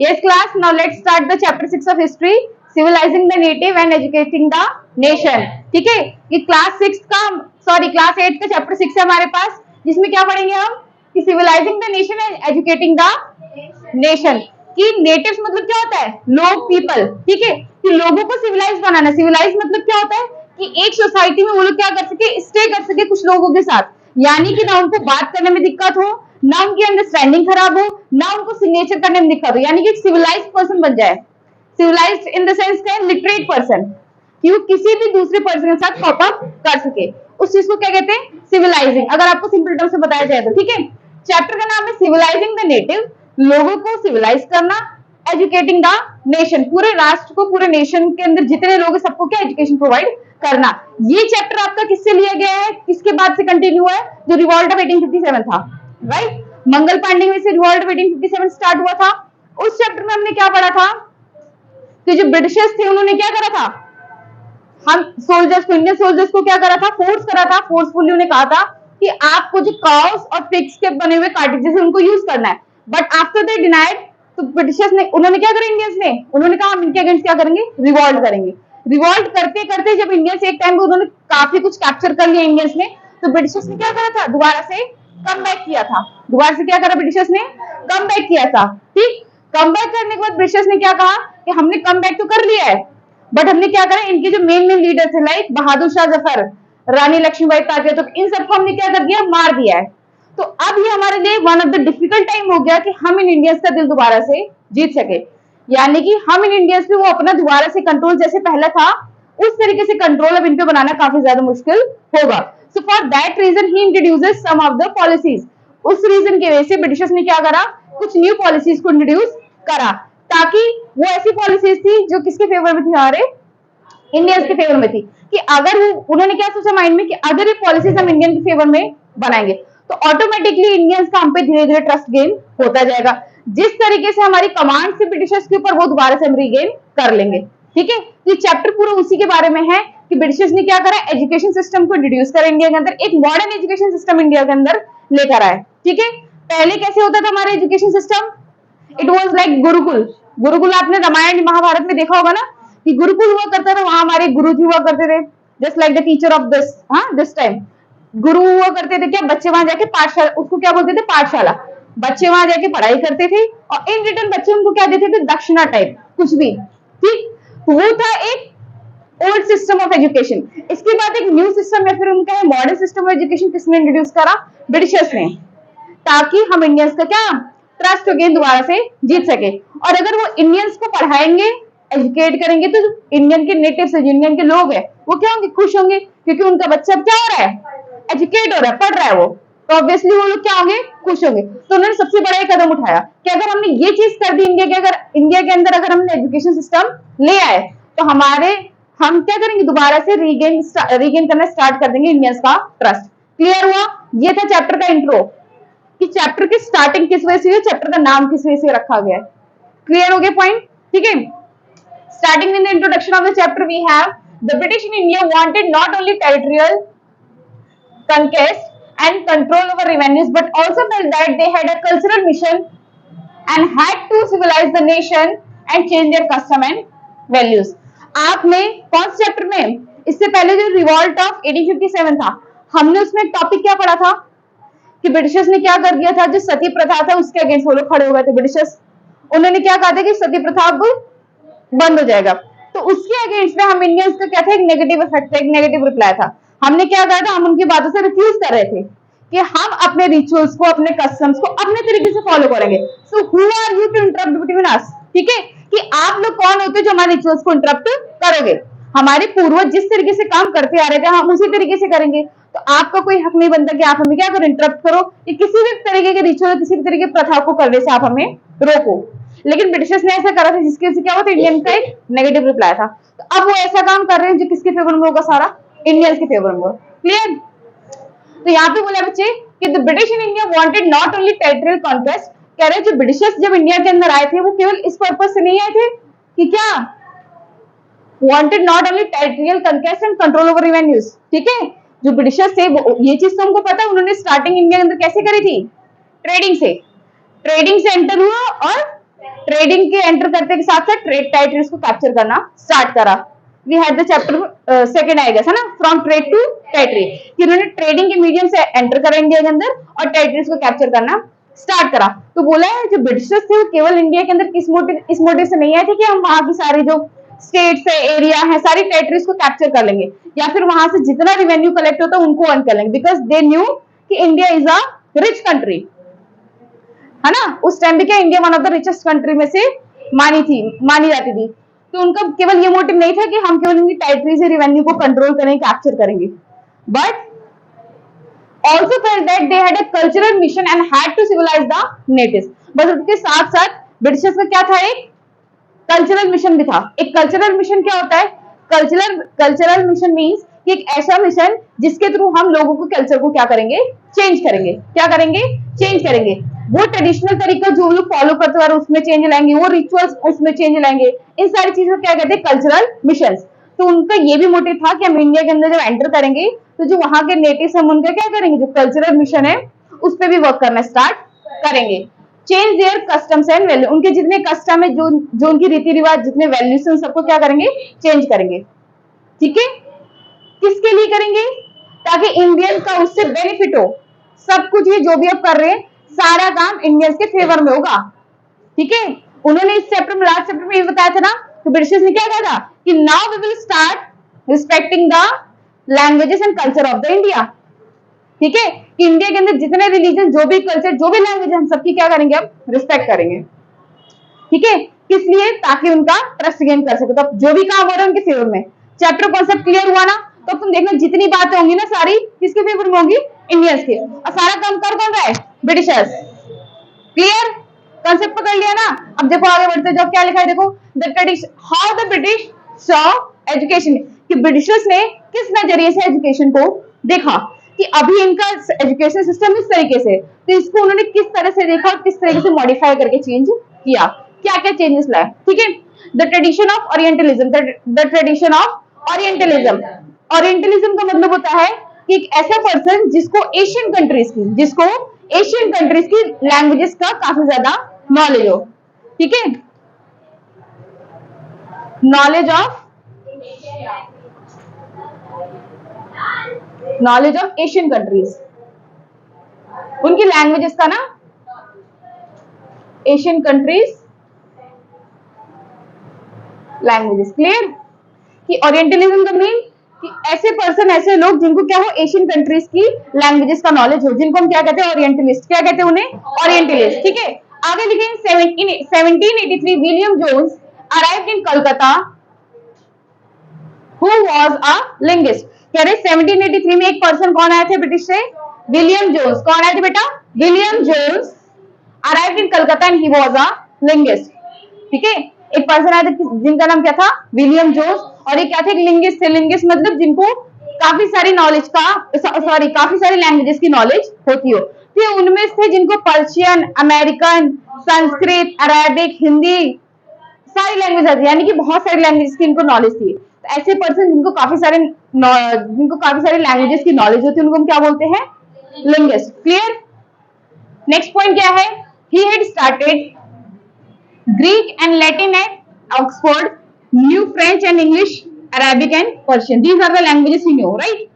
Yes class, now let's start the chapter 6 of history, civilizing the native and educating the nation. ठीक है, ये class 6 का class 8 का chapter 6 है हमारे पास, जिसमें क्या पढ़ेंगे हम कि civilising the nation and educating the nation. कि नेटिव्स मतलब क्या होता है, लोग, पीपल। ठीक है, कि लोगों को सिविलाइज बनाना। सिविलाइज मतलब क्या होता है कि एक सोसाइटी में वो लोग क्या कर सके, स्टे कर सके कुछ लोगों के साथ, यानी कि ना उनको बात करने में दिक्कत हो, ना उनकी अंडरस्टैंडिंग खराब हो, ना उनको सिग्नेचर करने में दिक्कत हो, यानी कि एक सिविलाइज्ड पर्सन बन जाए। सिविलाइज्ड इन द सेंस का लिटरेट पर्सन, कि वो किसी भी दूसरे पर्सन के साथ कॉप अप कर सके, उस चीज को क्या कहते हैं, सिविलाइजिंग। अगर आपको सिंपल टर्म से बताया जाए तो। ठीक है, चैप्टर का नाम है सिविलाइजिंग द नेटिव, लोगों को सिविलाइज करना, एजुकेटिंग द नेशन, पूरे राष्ट्र को, पूरे नेशन के अंदर जितने लोग हैं सबको क्या एजुकेशन प्रोवाइड करना। ये चैप्टर आपका किससे लिया गया है, किसके बाद से कंटिन्यू है, जो रिवॉल्ट ऑफ 1857 था, राइट। मंगल पांडे में से रिवॉल्ट ऑफ 1857 स्टार्ट हुआ था। उस चैप्टर में हमने क्या पढ़ा था कि जो ब्रिटिशर्स थे उन्होंने क्या करा था, हम सोल्जर्स को, इंडियन सोल्जर्स को क्या करा था, फोर्स करा था, फोर्सफुली उन्हें कहा था कि आपको जो काउस और पिग्स के बने हुए कार्ट्रिजेस है उनको यूज करना है। बट आफ्टर दे डिनाइड, तो ब्रिटिशर्स ने, उन्होंने क्या करा, इंडियंस ने, उन्होंने कहा हम इनके अगेंस्ट क्या करेंगे, रिवॉल्ट करेंगे। रिवॉल्ट करते करते जब इंडियंस एक टाइम पे उन्होंने काफी कुछ कैप्चर कर लिया इंडियंस ने, तो ब्रिटिशर्स ने क्या करा था, दोबारा से कम बैक किया था। दोबारा से क्या करा ब्रिटिशर्स ने, कम बैक किया था। ठीक, कम बैक करने के बाद ब्रिटिशर्स ने क्या कहा कि हमने कम बैक तो कर लिया है, बट हमने क्या करा, इनके जो मेन लीडर थे लाइक बहादुर शाह जफर, रानी लक्ष्मीबाई तात्या, तो इन सबको हमने क्या कर दिया, मार दिया है। तो अब ये हमारे लिए one of the difficult time हो गया कि हम इन इंडियंस का दिल दोबारा से जीत सके, यानी कि हम इन इंडियंस पे वो अपना दोबारा से कंट्रोल जैसे पहले था उस तरीके से कंट्रोल अब इन पे बनाना काफी ज्यादा मुश्किल होगा। So for that reason he introduces some of the policies. उस रीजन की वजह से ब्रिटिशर्स ने क्या करा, कुछ न्यू पॉलिसीज को इंट्रोड्यूस करा, ताकि वो ऐसी पॉलिसीज थी जो किसके फेवर में थी, हमारे इंडियंस के फेवर में थी। कि अगर उन्होंने क्या सोचा माइंड में कि अगर ये पॉलिसीज हम इंडियन के फेवर में बनाएंगे तो ऑटोमेटिकली इंडियंस का हम पे धीरे धीरे ट्रस्ट गेन होता जाएगा। जिस तरीके से हमारी कमांड से ब्रिटिशर्स के ऊपर, वो दोबारा से हम रीगेन कर लेंगे। ठीक है, ये चैप्टर पूरा उसी के बारे में है कि ब्रिटिशर्स ने क्या करा, एजुकेशन सिस्टम को इंट्रोड्यूस कर इंडिया के अंदर, एक मॉडर्न एजुकेशन सिस्टम इंडिया के अंदर लेकर आए। ठीक है, पहले कैसे होता था हमारा education system, it was like Gurukul. Gurukul आपने रामायण महाभारत में देखा होगा ना, कि गुरुकुल हुआ करता था, वहां हमारे गुरु जी हुआ करते थे, just like the teacher of this, हाँ दिस टाइम गुरु हुआ करते थे। क्या बच्चे वहां जाके पाठशाला, उसको क्या बोलते थे, पाठशाला। बच्चे वहां जाके पढ़ाई करते थे और इन रिटर्न बच्चे उनको क्या देते थे, दक्षिणा टाइप कुछ भी। ठीक, वो था एक ओल्ड सिस्टम ऑफ एजुकेशन। इसके बाद एक न्यू सिस्टम या फिर उनका है मॉडर्न सिस्टम ऑफ एजुकेशन, किसने इंट्रोड्यूस करा, ब्रिटिशर्स ने, ताकि हम इंडियंस का क्या ट्रस्ट अगेन दोबारा से जीत सके। और अगर वो इंडियंस को पढ़ाएंगे, एजुकेट करेंगे, तो इंडियन के नेटिव्स, इंडियन के लोग हैं, वो क्या होंगे, खुश होंगे, क्योंकि उनका बच्चा क्या हो रहा है, एजुकेट हो रहा है, पढ़ रहा है वो, तो ऑब्वियसली वो लोग क्या होंगे, खुश होंगे। तो उन्होंने सबसे बड़ा एक कदम उठाया कि अगर हमने ये चीज कर दी इंडिया के, अगर इंडिया के अंदर अगर हमने एजुकेशन सिस्टम ले आए तो हम क्या करेंगे, दोबारा से रीगेन करना स्टार्ट कर देंगे इंडियंस का ट्रस्ट। क्लियर हुआ, ये था चैप्टर का इंट्रो, कि चैप्टर की स्टार्टिंग किस वजह से, चैप्टर का नाम किस वजह से रखा गया है। क्लियर हो गया पॉइंट। ठीक है, starting in the introduction of the chapter we have the British in India wanted not only territorial conquest and control over revenues but also felt that they had a cultural mission and had to civilize the nation and change their custom and values। आपने कौन से chapter में, इससे पहले जो revolt of 1857 था, हमने उसमें टॉपिक क्या पढ़ा था कि ब्रिटिशर्स ने क्या कर दिया था, जो सती प्रथा था उसके अगेंस्ट वो लोग खड़े हो गए थे ब्रिटिशर्स। उन्होंने क्या कहा था कि सती प्रथा अब बंद हो जाएगा, तो उसके अगेंस्ट में हम इंडियंस का क्या था, एक नेगेटिव इफेक्ट, एक नेगेटिव रिप्लाई था। हमने क्या कहा था, हम उनकी बातों से रिफ्यूज कर रहे थे कि हम अपने रिचुअल्स को, अपने कस्टम्स को अपने तरीके से फॉलो करेंगे। So who are you to interrupt between us. ठीक है, कि आप लोग कौन होते हो जो हमारे रिचुअल्स को इंटरप्ट करोगे। हमारे पूर्वज जिस तरीके से काम करते आ रहे थे हम उसी तरीके से करेंगे, तो आपका कोई हक नहीं बनता कि आप हमें क्या करो, इंटरप्ट करो, कि किसी भी तरीके के रिचुअल, किसी भी तरीके की प्रथा को करने से आप हमें रोको। लेकिन ब्रिटिशर्स ने ऐसा करा था जिसकी वजह से क्या हुआ था, इंडियन का एक नेगेटिव रिप्लाई था। तो अब वो ऐसा काम कर रहे हैं जो किसके फेवर में होगा, सारा इंडियंस के फेवर में होगा। क्लियर। तो यहाँ पे बोला बच्चे कि the British in India wanted not only territorial conquest, कह रहे जो ब्रिटिशर्स जब इंडिया के अंदर आए थे वो केवल इस पर्पज से नहीं आए थे कि क्या, wanted not only territorial conquest and control over revenues. ठीक है, जो ब्रिटिशर्स थे ये चीज तो हमको पता है, उन्होंने स्टार्टिंग इंडिया के अंदर कैसे करी थी, ट्रेडिंग से एंटर हुआ और ट्रेडिंग के एंटर करते के साथ साथ ट्रेड टेरिटरीज को कैप्चर करना स्टार्ट करा। We had the chapter second आएगा है ना, फ्रॉम ट्रेड टू टेरिटरी, कि उन्होंने ट्रेडिंग के मीडियम से एंटर करा इंडिया के अंदर और टेरिटरीज को कैप्चर करना स्टार्ट करा। तो बोला है जो ब्रिटिशर्स थे वो केवल इंडिया के अंदर इस मोटिव से नहीं आए थे कि हम वहां की सारी जो स्टेट्स है, एरिया है, सारी टेरिटरीज को कैप्चर कर लेंगे या फिर वहां से जितना रिवेन्यू कलेक्ट होता है उनको अर्न कर लेंगे, बिकॉज दे न्यू कि India is a rich country, है ना। उस टाइम पे क्या India one of the richest country में से मानी जाती थी। तो उनका केवल ये मोटिव नहीं था कि हम केवल इनकी टेरिटरी से रिवेन्यू को कंट्रोल करेंगे, कैप्चर करेंगे, but also felt that they had a cultural mission and had to civilize the natives। बस उसके साथ साथ ब्रिटिशर्स का क्या था, एक कल्चरल मिशन भी था। एक कल्चरल मिशन क्या होता है, कल्चरल मिशन मींस कि एक ऐसा मिशन जिसके थ्रू हम लोगों को कल्चर को क्या करेंगे, चेंज करेंगे। क्या करेंगे, चेंज करेंगे। वो ट्रेडिशनल तरीका जो लोग फॉलो करते हैं उसमें चेंज लाएंगे, वो रिचुअल्स उसमें चेंज लाएंगे। इन सारी चीजों को क्या कहते हैं, कल्चरल मिशन। तो उनका ये भी मोटिव था कि हम इंडिया के अंदर जब एंटर करेंगे तो जो वहां के नेटिव्स हम उनका क्या करेंगे, जो कल्चरल मिशन है उस पर भी वर्क करना स्टार्ट करेंगे। Change their customs and value, उनके जितने कस्टम है, जो उनकी रीति रिवाज, जितने वैल्यूज है, उन सबको क्या करेंगे, चेंज करेंगे। ठीक है, किसके लिए करेंगे, ताकि इंडियन का उससे बेनिफिट हो। सब कुछ ये जो भी अब कर रहे हैं सारा काम इंडियंस के फेवर में होगा। ठीक है, उन्होंने इस चैप्टर में, लास्ट चैप्टर में ये बताया था ना, तो ब्रिटिशर्स ने क्या कहा था कि now we will start respecting the languages and culture of the India. ठीक है, कि इंडिया के अंदर जितने रिलीजन, जो भी कल्चर, जो भी लैंग्वेज, हम सबकी क्या करेंगे, हम रिस्पेक्ट करेंगे। ठीक है, किस लिए, ताकि उनका ट्रस्ट गेन कर सके। तो जो भी काम हो रहा है उनके फेवर में। चैप्टर कॉन्सेप्ट क्लियर हुआ ना, तो तुम देखना जितनी बातें होंगी ना सारी किसके फेवर में होंगी, इंडियंस के, और सारा काम कर कौन रहा है, ब्रिटिशर्स। क्लियर, कॉन्सेप्ट पकड़ लिया ना। अब देखो आगे बढ़ते जाओ, क्या लिखा है देखो, the tradition, how the British saw education, कि ब्रिटिशर्स ने किस नजरिए से एजुकेशन को देखा, कि अभी इनका एजुकेशन सिस्टम इस तरीके से, तो इसको उन्होंने किस तरह से देखा और किस तरीके से मॉडिफाई करके चेंज किया, क्या क्या चेंजेस लाए। ठीक है, the tradition of orientalism, the tradition of orientalism. Orientalism का मतलब होता है कि एक ऐसा पर्सन जिसको एशियन कंट्रीज की लैंग्वेजेस का काफी ज्यादा नॉलेज हो। ठीक है, नॉलेज ऑफ एशियन कंट्रीज, उनकी लैंग्वेजेस का ना, एशियन कंट्रीज लैंग्वेजेस। क्लियर, कि ओरिएंटलिज्म का मीन कि ऐसे पर्सन, ऐसे लोग जिनको क्या हो, एशियन कंट्रीज की लैंग्वेजेस का नॉलेज हो, जिनको हम क्या कहते हैं, ओरिएंटलिस्ट। क्या कहते हैं उन्हें, ओरिएंटलिस्ट। ठीक है, आगे लिखें 1783 William Jones arrived in Calcutta who was a linguist. कह रहे 1783 में एक पर्सन कौन आए थे ब्रिटिश से, विलियम जोन्स। कौन आए थे बेटा, William Jones arrived in Calcutta and he was a linguist. ठीक है, एक पर्सन आया था जिनका नाम क्या था, विलियम जोन्स, और ये क्या थे, लिंग्विस्ट थे। लिंग्विस्ट मतलब जिनको काफी सारी नॉलेज का, काफी सारी लैंग्वेजेस की नॉलेज होती हो। तो उनमें थे जिनको Persian, American, Sanskrit, Arabic, Hindi, सारी लैंग्वेज आती है, यानी कि बहुत सारी लैंग्वेज की इनको नॉलेज थी। तो ऐसे पर्सन जिनको काफी सारे लैंग्वेजेस की नॉलेज होती है उनको हम क्या बोलते हैं, लिंग्विस्ट। क्लियर, नेक्स्ट पॉइंट क्या है, he had started Greek and Latin at Oxford, knew French and English, Arabic and Persian, these are the languages he knew, right.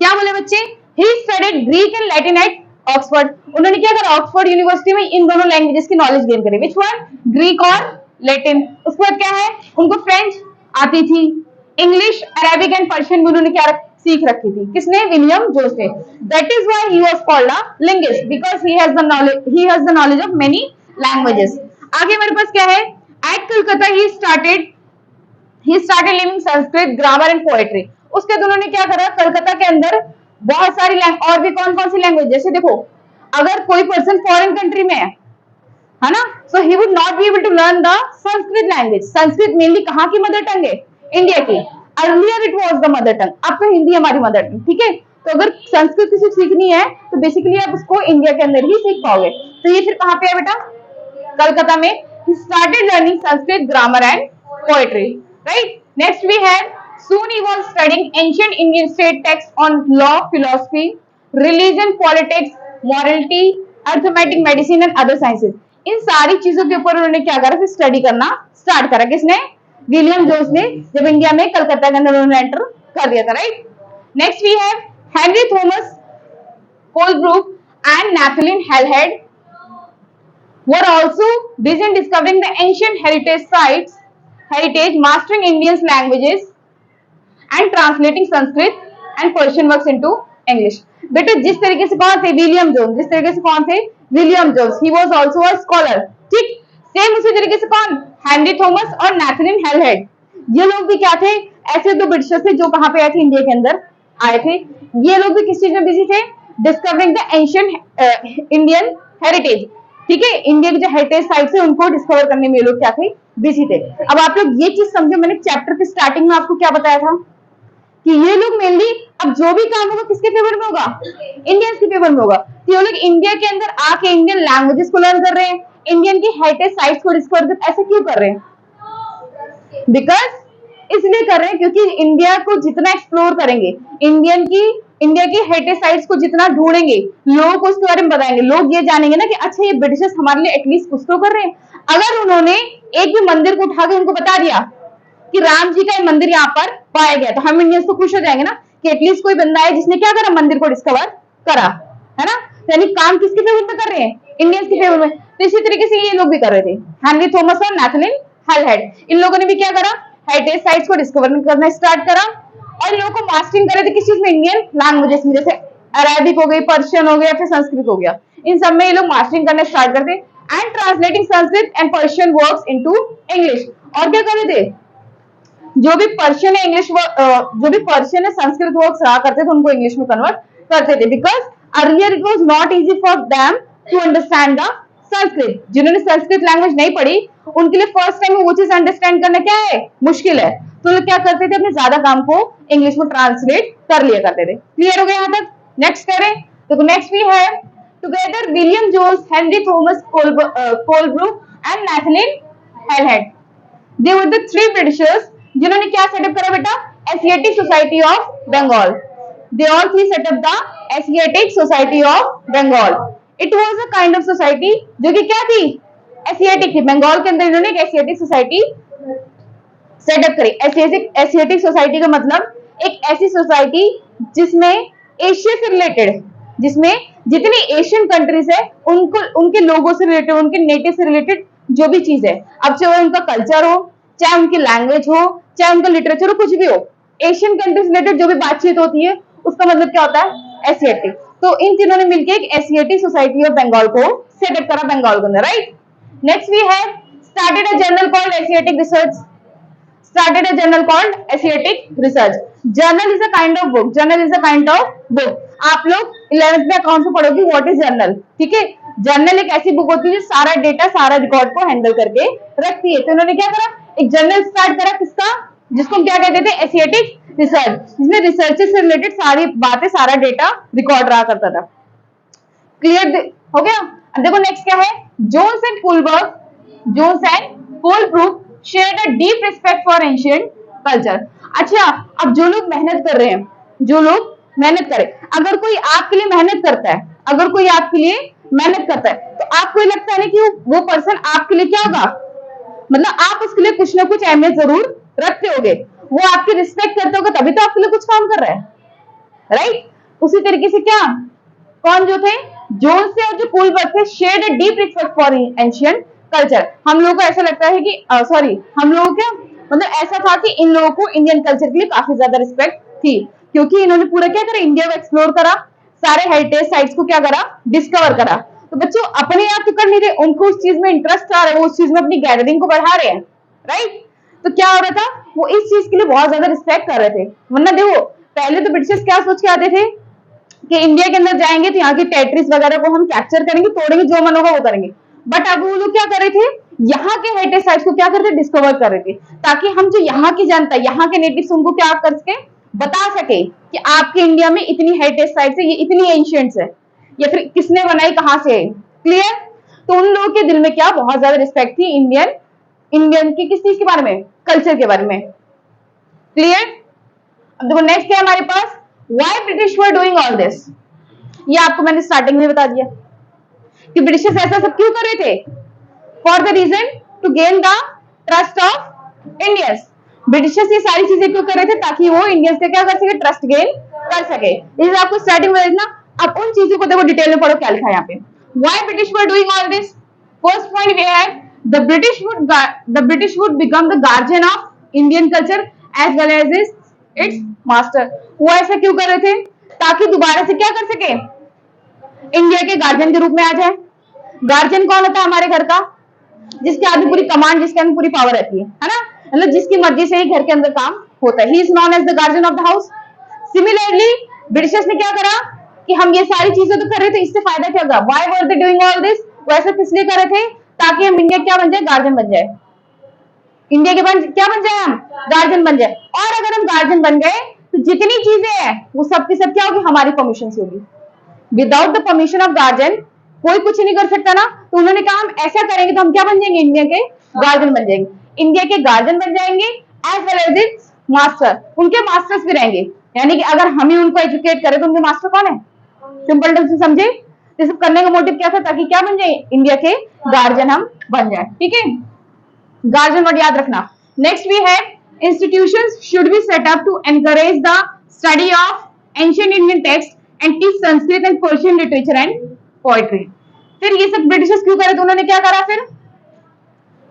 क्या बोले बच्चे, he studied Greek and Latin at Oxford. उन्होंने क्या करा, Oxford university में इन दोनों languages की knowledge gain करी। विच वन, ग्रीक और लैटिन। उसके बाद क्या है, उनको फ्रेंच आती थी, इंग्लिश, अरेबिक एंड पर्शियन भी उन्होंने क्या सीख रखी थी। किसने, विलियम जोन्स ने। That is why he was called a linguist, because he has the knowledge of many languages. आगे मेरे पास क्या है, at Calcutta he started living Sanskrit grammar and poetry. उसके बाद उन्होंने क्या करा, कलकत्ता के अंदर बहुत सारी और भी कौन कौन सी लैंग्वेज, जैसे देखो अगर कोई पर्सन फॉरेन कंट्री में है ना, so he would not be able to learn the Sanskrit language. Sanskrit mainly कहाँ की मदर टंग है, इंडिया की। Earlier it was the mother tongue, अब तो हिंदी हमारी मदर टंग। ठीक है, तो अगर संस्कृत किसी सीखनी है तो बेसिकली आप उसको इंडिया के अंदर ही सीख पाओगे। तो ये फिर कहाँ पे है बेटा, कलकत्ता में। he started learning Sanskrit grammar and poetry, right? Next we had, soon he was studying ancient Indian state texts on law, philosophy, religion, politics, morality, arithmetic, medicine and other sciences. इन सारी चीजों के ऊपर उन्होंने क्या करा, फिर स्टडी करना start करा। किसने? विलियम जोन्स ने, जब इंडिया में कलकत्ता के अंदर उन्होंने एंटर कर दिया था, right. Next we have Henry Thomas Colebrooke and Nathaniel Halhed were also busy in discovering the ancient heritage, mastering Indian languages and translating Sanskrit and Persian works into English. बेटे जिस तरीके से कौन थे? William Jones. जिस तरीके से कौन थे? William Jones. He was also a scholar, ठीक। सेम उसी तरीके से कौन? हेनरी थॉमस और नेथुलिन हेलहेड। ये लोग भी क्या थे? ऐसे दो ब्रिटिशर्स थे जो कहां पे आए थे? इंडिया के अंदर आए थे। ये लोग भी किस चीज में बिजी थे? Discovering the ancient Indian heritage, ठीक है। इंडिया की जो हेरिटेज साइट्स है उनको डिस्कवर करने में ये लोग क्या थे? बिजी थे। अब आप लोग ये चीज समझो, मैंने चैप्टर के स्टार्टिंग में आपको क्या बताया था कि ये लोग मेनली अब जो भी काम होगा किसके फेवर में होगा? इंडियंस के फेवर में होगा। तो ये लोग इंडिया के अंदर आके इंडियन लैंग्वेजेस को लर्न कर रहे हैं, इंडियन की हेरिटेज साइट्स को डिस्कवर कर, ऐसा क्यों कर रहे हैं? बिकॉज इसलिए कर रहे हैं क्योंकि इंडिया को जितना एक्सप्लोर करेंगे, इंडिया की हेरिटेज साइट्स को जितना ढूंढेंगे, लोगों को उसके बारे में बताएंगे, लोग ये जानेंगे ना कि अच्छा ये ब्रिटिशर्स हमारे लिए एटलीस्ट कुछ तो कर रहे हैं। अगर उन्होंने एक भी मंदिर को उठा के उनको बता दिया कि राम जी का मंदिर यहाँ पर पाया गया, तो हम इंडियंस तो खुश हो जाएंगे ना कि एटलीस्ट कोई बंदा है जिसने क्या करा? मंदिर को डिस्कवर करा, है ना। यानी काम किसके फेवर में कर रहे हैं? इंडियंस के फेवर में। तो इसी तरीके से ये लोग भी कर रहे थे, हेनरी थॉमस और नेथुलिन हेलहेड। इन लोगों ने भी क्या करा? हेरिटेज साइट्स को डिस्कवर करना स्टार्ट करा और इन लोगों को मास्टरिंग करे थे किस चीज में? इंडियन लैंग्वेजेस में, जैसे अरेबिक हो गई, पर्शियन हो गया, फिर संस्कृत हो गया। इन सब में ये लोग मास्टरिंग करना स्टार्ट करते and translating Sanskrit and Persian works into English. और क्या कर रहे थे? जो भी पर्शियन है इंग्लिश, जो भी पर्शियन है संस्कृत वर्क्स रहा करते थे उनको इंग्लिश में कन्वर्ट करते थे। Because earlier it was not easy for them to understand the Sanskrit. जिन्होंने संस्कृत लैंग्वेज नहीं पढ़ी उनके लिए फर्स्ट टाइम वो चीज अंडरस्टैंड करना क्या है? मुश्किल है। तो लोग क्या करते थे? अपने ज्यादा काम को इंग्लिश में ट्रांसलेट कर लिया करते थे। क्लियर हो गया यहाँ तक? नेक्स्ट करें तो नेक्स्ट भी है together William Jones, Henry Thomas Colebrooke and Nathaniel Halhed, they were the three Britishers जिन्होंने क्या सेटअप करा बेटा? Asiatic Society of Bengal. They all three set up the Asiatic Society of Bengal. It was a kind of society जो कि क्या थी? Asiatic थी। बंगाल के अंदर इन्होंने एक एशियाटिक सोसाइटी सेटअप करी। एशियाटिक सोसाइटी का मतलब एक ऐसी सोसाइटी जिसमें एशिया से रिलेटेड, जिसमें जितनी एशियन कंट्रीज है उनको, उनके लोगों से रिलेटेड, उनके नेटिव से रिलेटेड जो भी चीज है, अब चाहे उनका कल्चर हो, चाहे उनकी लैंग्वेज हो, चाहे उनका लिटरेचर हो, कुछ भी हो, एशियन कंट्रीज रिलेटेड जो भी बातचीत होती है उसका मतलब क्या होता है? एशियाटिक। तो इन तीनों ने मिलकर एक एशियाटिक सोसाइटी ऑफ बंगाल को सेटअप करा बंगाल के अंदर, right. Next we have started a journal called Asiatic research. Started a journal called Asiatic Research. Journal is a kind of book. Journal is a kind of book. आप लोग 11th में account में पढ़ोगे what is journal, ठीक है। Journal एक ऐसी book होती है जो सारा डेटा, सारा रिकॉर्ड को हैंडल करके रखती है। तो इन्होंने क्या करा? एक जर्नल स्टार्ट करा, किसका? जिसको हम क्या कहते थे? एशियाटिक रिसर्च, जिसमें रिसर्च से रिलेटेड सारी बातें, सारा डेटा रिकॉर्ड रहा करता था। क्लियर हो गया? अब देखो नेक्स्ट क्या है? Jones and Colebrooke shared a deep respect for ancient culture. अच्छा, अब जो लोग मेहनत कर रहे हैं, जो लोग मेहनत करें, अगर कोई आपके लिए मेहनत करता है, अगर कोई आपके लिए मेहनत करता है, तो आपको लगता है ना कि वो पर्सन आपके लिए क्या होगा? मतलब आप उसके लिए कुछ ना कुछ अहमियत जरूर रखते होगे, वो आपकी रिस्पेक्ट करते होगा, तभी तो आपके लिए कुछ काम कर रहा है, राइट। उसी तरीके से क्या, कौन जो थे? जोन्स थे और जो कोलब्रुक थे, shared a deep respect for ancient culture. हम लोगों को ऐसा लगता है कि हम लोगों क्या मतलब ऐसा था कि इन लोगों को इंडियन कल्चर के लिए काफी ज्यादा रिस्पेक्ट थी, क्योंकि इन्होंने पूरा क्या करा? इंडिया को एक्सप्लोर करा, सारे हेरिटेज साइट्स को क्या करा? डिस्कवर करा। तो बच्चों अपने आप तो कर नहीं रहे, उनको उस चीज में इंटरेस्ट आ रहा है, वो उस चीज में अपनी गैदरिंग को बढ़ा रहे हैं, राइट। तो क्या हो रहा था? वो इस चीज के लिए बहुत ज्यादा रिस्पेक्ट कर रहे थे। वरना देखो पहले तो ब्रिटिशर्स क्या सोच के आते थे कि इंडिया के अंदर जाएंगे तो यहाँ की टेरिटरीज वगैरह को हम कैप्चर करेंगे, तोड़ेंगे, जो मन होगा वो करेंगे। बट अब वो लोग क्या कर रहे थे? यहाँ के हेरिटेज साइट्स को क्या कर रहे थे? डिस्कवर कर रहे थे, ताकि हम जो यहाँ की जनता, यहाँ के नेटिव्स, उनको क्या कर सके? बता सके कि आपके इंडिया में इतनी हेरिटेज साइट्स है, ये इतनी एंशिएंट्स है, या फिर किसने बनाई, कहाँ से है। क्लियर? तो उन लोगों के दिल में क्या बहुत ज्यादा रिस्पेक्ट थी इंडियन की किस चीज के बारे में? कल्चर के बारे में। क्लियर? अब देखो नेक्स्ट क्या है हमारे पास? Why British were doing all this. ये आपको मैंने स्टार्टिंग में बता दिया कि ब्रिटिशर्स ऐसा सब क्यों कर रहे थे? For the reason to gain the trust of Indians. Britishers ये सारी चीजें क्यों कर रहे थे? ताकि वो इंडियंस से क्या कर सके? ट्रस्ट गेन कर सके। इसे आपको स्टार्टिंग में देखना, अब उन चीजों को देखो डिटेल में पढ़ो क्या लिखा है यहाँ पे। Why British were doing all this? First point we have the British would become the guardian of Indian culture as well as its master. वो ऐसा क्यों कर रहे थे? ताकि दोबारा से क्या कर सके? इंडिया के गार्जियन के रूप में आ जाए। गार्जियन कौन होता है हमारे घर का? जिसके आगे पूरी कमांड, जिसके अंदर पूरी पावर रहती है ना, मतलब जिसकी मर्जी से ही घर के अंदर काम होता है। He is known as the guardian of the house. Similarly Britishers ने क्या करा कि हम ये सारी चीजें तो कर रहे थे, इससे फायदा क्या होगा? Why were they doing all this? वो ऐसा किस लिए कर रहे थे? ताकि हम इंडिया क्या बन जाए? गार्जियन बन जाए। इंडिया के बाद क्या बन जाए? हम गार्जियन बन जाए। और अगर हम गार्जियन बन गए तो जितनी चीजें हैं वो सब की सब क्या होगी? हमारी परमिशन से होगी। Without the permission of guardian कोई कुछ नहीं कर सकता ना। तो उन्होंने कहा हम ऐसा करेंगे तो हम क्या बन जाएंगे? इंडिया के गार्जियन बन जाएंगे। इंडिया के गार्जियन बन जाएंगे as well as its master. उनके मास्टर्स भी रहेंगे, यानी कि अगर हम ही उनको एजुकेट करें तो उनके मास्टर कौन है? सिंपल टर्म्स में समझे? ये सब करने का मोटिव क्या था? ताकि क्या बन जाए? इंडिया के गार्जियन हम बन जाए। ठीक है, गार्जियन वर्ड याद रखना। नेक्स्ट वी है institutions should be set up to encourage the study of ancient Indian text and teach Sanskrit and Persian literature and poetry. फिर ये सब ब्रिटिशर्स क्यों करे? तो उन्होंने क्या करा? फिर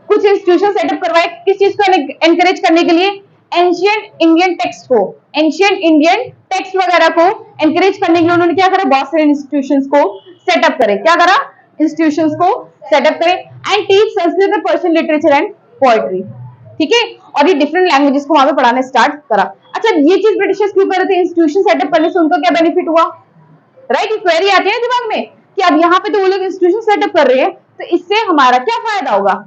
कुछ इंस्टीट्यूशन सेटअप करवाए। किस चीज को एनकरेज करने के लिए? एंशिएंट इंडियन टेक्स्ट को, एंशिएंट इंडियन टेक्स्ट वगैरह को एनकरेज करने के लिए उन्होंने क्या करा? बहुत सारे इंस्टीट्यूशंस को सेटअप करे। क्या करा? इंस्टीट्यूशंस को सेटअप करे and teach Sanskrit and Persian literature and poetry. ठीक है, और ये डिफरेंट लैंग्वेजेस को वहां पे पढ़ाना स्टार्ट करा। अच्छा, ये चीज ब्रिटिशर्स क्यों कर रहे थे? इंस्टीट्यूशन सेटअप करने से उनको क्या बेनिफिट हुआ? राइट, क्वेरी आती है दिमाग में कि अब यहाँ पे तो वो लोग इंस्टीट्यूशन सेटअप कर रहे हैं, तो इससे हमारा क्या फायदा होगा?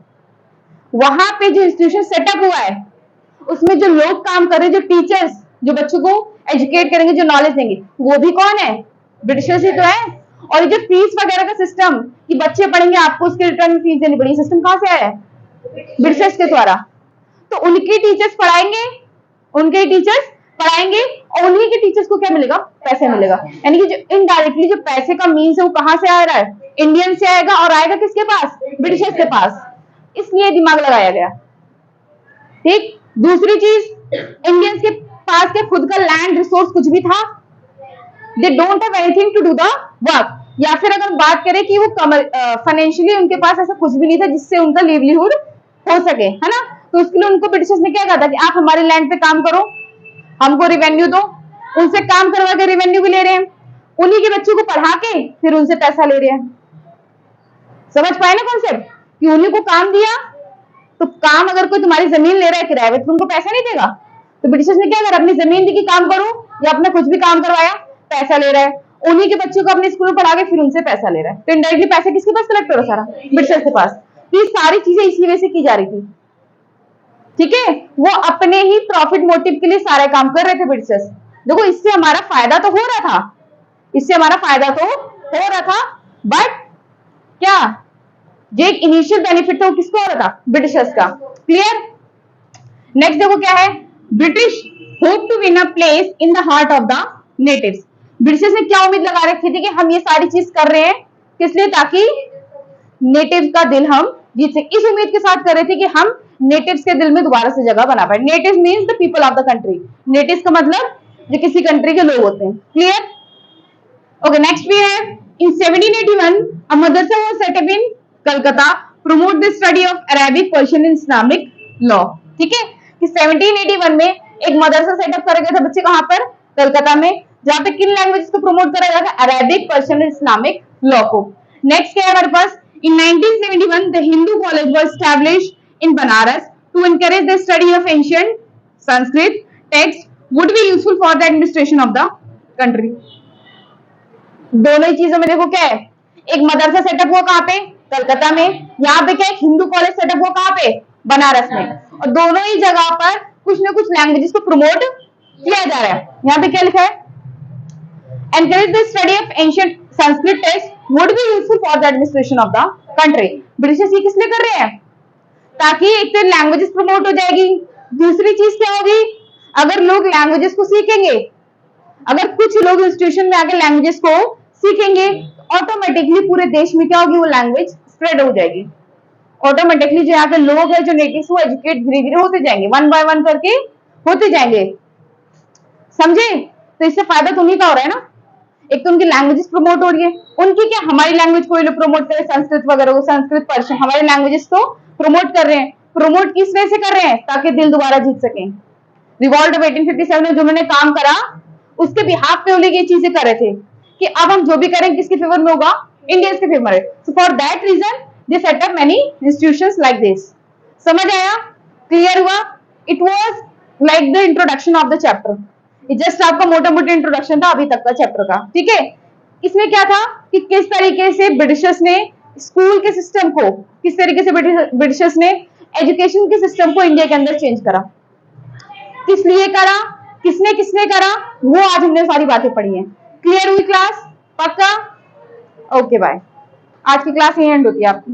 वहां पे जो इंस्टीट्यूशन सेटअप हुआ है उसमें जो लोग काम कर रहे हैं, जो टीचर्स जो बच्चों को एजुकेट करेंगे, जो नॉलेज देंगे, वो भी कौन है? ब्रिटिशर्स ही तो है। और ये जो फीस वगैरह का सिस्टम कि बच्चे पढ़ेंगे आपको उसके रिटर्न में फीस देनी पड़ेगी, सिस्टम कहां से आया है? ब्रिटिशर्स के द्वारा। तो उनके टीचर्स पढ़ाएंगे, उनके टीचर्स पढ़ाएंगे और उन्हीं के टीचर्स को क्या मिलेगा? पैसे मिलेगा। यानी कि जो इनडायरेक्टली जो पैसे का मीन्स है वो कहां से आ रहा है? इंडियन से आएगा, और आएगा किसके पास? ब्रिटिशर्स के पास। इसलिए दिमाग लगाया गया। ठीक, दूसरी चीज, इंडियंस के पास के खुद का लैंड रिसोर्स कुछ भी था? They don't have anything to do the work. या फिर अगर बात करें कि वो फाइनेंशियली उनके पास ऐसा कुछ भी नहीं था जिससे उनका लिवलीहुड हो सके, है ना। तो उसके लिए उनको ब्रिटिशर्स ने क्या कहा था कि आप हमारे लैंड पे काम करो, हमको रिवेन्यू दो। उनसे काम करवा के रिवेन्यू भी ले रहे हैं, उन्हीं के बच्चों को पढ़ा के फिर उनसे पैसा ले रहे हैं। समझ पाए ना कॉन्सेप्ट? कि उन्हीं को काम दिया, तो काम अगर कोई तुम्हारी जमीन ले रहा है किराए पे तो तुमको पैसा नहीं देगा। तो ब्रिटिशर्स ने क्या करा? अपनी जमीन दी कि काम करो, या अपना कुछ भी काम करवाया, पैसा ले रहा है। उन्हीं के बच्चों को अपने स्कूल में पढ़ा के फिर उनसे पैसा ले रहा है। तो इनडायरेक्टली पैसा किसके पास कलेक्ट हो रहा? सारा ब्रिटिशर्स के पास। तो ये सारी चीजें इसी वजह से की जा रही थी। ठीक है, वो अपने ही प्रॉफिट मोटिव के लिए सारे काम कर रहे थे ब्रिटिशर्स। देखो, इससे हमारा फायदा तो हो रहा था, इससे हमारा फायदा तो हो रहा था, बट क्या जो एक इनिशियल बेनिफिट था वो किसको हो रहा था? ब्रिटिशर्स का। क्लियर? नेक्स्ट देखो क्या है, British hope to win a place in the heart of the natives. Britishers ने क्या उम्मीद लगा रखी थी कि हम ये सारी चीज कर रहे हैं किस लिए? ताकि नेटिव का दिल हम जीत सके। इस उम्मीद के साथ कर रहे थे कि हम नेटिव्स के दिल में दोबारा से जगह बना पाए। Native means the people of the country. Natives का मतलब जो किसी कंट्री के लोग होते हैं। क्लियर? ओके, नेक्स्ट वी है इन 1781 a madrasa was set up in Calcutta promote the study of Arabic, Persian and Islamic law। ठीक है, कि 1781 में एक मदरसा सेटअप करा गया था बच्चे कहां पर? कलकत्ता में, जहां पे किन लैंग्वेजेस को प्रमोट करा गया था? अरेबिक, पर्शियन और इस्लामिक लॉ को। नेक्स्ट क्या है हमारे पास? In 1971 the Hindu college was established in Banaras to encourage the study of ancient Sanskrit text would be useful for the administration of the country. दोनों ही चीजों में देखो क्या है, एक मदरसा सेटअप हुआ कहां पे? कलकत्ता में। यहाँ पे क्या है? हिंदू कॉलेज सेटअप हुआ कहां पे? बनारस में। और दोनों ही जगह पर कुछ ना कुछ लैंग्वेजेस को प्रमोट किया जा रहा है। यहाँ पे क्या लिखा है? Encourage the study of ancient Sanskrit text would be useful for the administration of the country. Britishers ये किस लिए कर रहे हैं? ताकि एक तो लैंग्वेजेस प्रमोट हो जाएगी, दूसरी चीज क्या होगी? अगर लोग लैंग्वेजेस को सीखेंगे, अगर कुछ लोग इंस्टीट्यूशन में आके लैंग्वेजेस को सीखेंगे, ऑटोमेटिकली पूरे देश में क्या होगी? वो लैंग्वेज स्प्रेड हो जाएगी। ऑटोमेटिकली जो यहाँ पे लोग है जो नेटिव्स वो एजुकेट धीरे धीरे होते जाएंगे, वन बाय वन करके होते जाएंगे, समझे? तो इससे फायदा तो उन्हीं का हो रहा है ना। एक तो उनकी लैंग्वेजेस प्रमोट हो रही है, उनकी क्या, हमारी लैंग्वेज को लोग प्रमोट कर रहे हैं, संस्कृत वगैरह को, संस्कृत पर्शियन, हमारी लैंग्वेजेस को प्रमोट कर रहे हैं। प्रमोट किस वजह से कर रहे हैं? ताकि दिल दोबारा जीत सकें। रिवॉल्ट ऑफ 1857 में जो उन्होंने काम करा उसके बिहाफ पे वो लोग ये चीजें कर रहे थे कि अब हम जो भी करें किसके फेवर में होगा? इंडियंस के फेवर में। So for that reason they set up many institutions like this. समझ आया? क्लियर हुआ? It was like the introduction of the chapter. ये जस्ट आपका मोटा मोटा इंट्रोडक्शन था अभी तक का चैप्टर का, ठीक है? इसमें क्या था कि किस तरीके से ब्रिटिशर्स ने स्कूल के सिस्टम को, किस तरीके से ब्रिटिशर्स ने एजुकेशन के सिस्टम को इंडिया के अंदर चेंज करा, किस लिए करा, किसने किसने करा, वो आज हमने सारी बातें पढ़ी हैं। क्लियर हुई क्लास? पक्का? Okay bye. आज की क्लास यही एंड होती है आपकी।